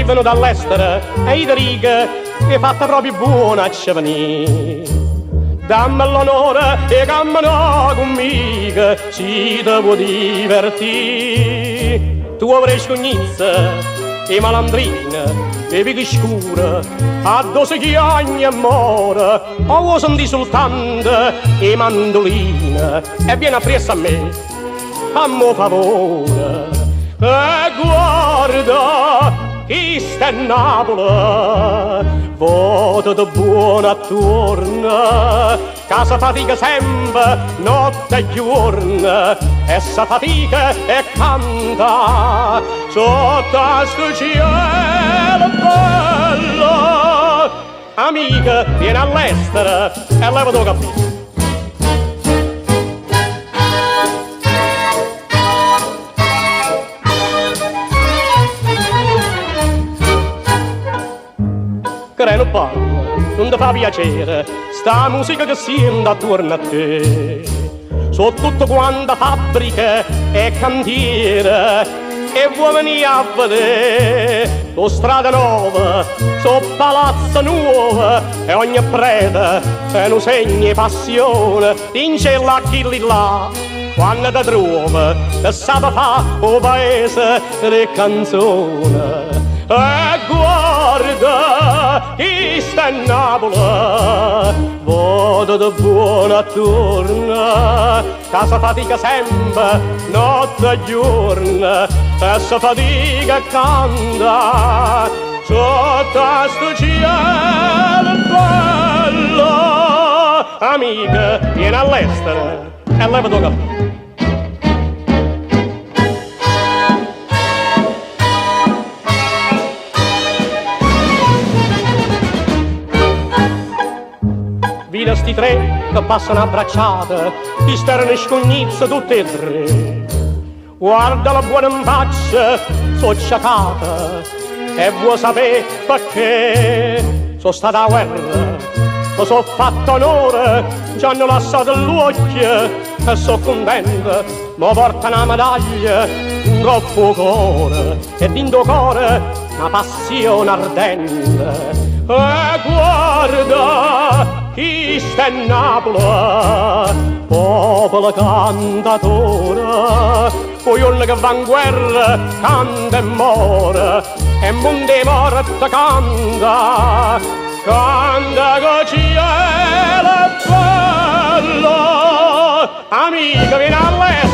venuto dall'estero e i righe è fatta proprio buona a ci venire. Dammi l'onore e cammina conmigo, ci devo divertire. Tu avrai scognizza e malandrina, e vedi scura, addosso chiagni e more, o senti soltanto e mandolina, e vieni appresso a me, fammi favore, e guarda, chi sta in Napoli, voto di buona attorno, casa fatica sempre, notte e giorno, e sa fatica e canta, sotto a sto cielo bello. Amica, vieni all'estero e leva tuo caffè. Creno parla, non ti fa piacere, sta musica che sente attorno a te. So tutto quanta fabbriche e cantiere, e vuoi venire a vedere. So strade nuove, so palazzo nuovo, e ogni prete è un segno e passione. In cielo a chi lì là, quando ti trovi, e sa fa o paese le canzoni. E guarda, chi sta in Napoli, voto di buona attorno, casa fatica sempre, notte e giorno, e sa fatica canta, sotto a sto cielo bello. Amica, vieni all'estero e leva tuo caffè. Vedi sti tre che passano abbracciate, ti sterano scognizze tutte e tre. Guarda la buona in faccia, so sciacata, e vuoi sapere perché? Sono stata a guerra, mi sono fatto onore, ci hanno lasciato l'occhio e sono contenta, mi porta una medaglia, un troppo cuore, e dentro cuore una passione ardente. E guarda, chi sta in Napoli, popolo cantatore, coglione che va in guerra, canta e muore, e mondo morto canta, canta che cielo è bello. Amica, vieni a letto.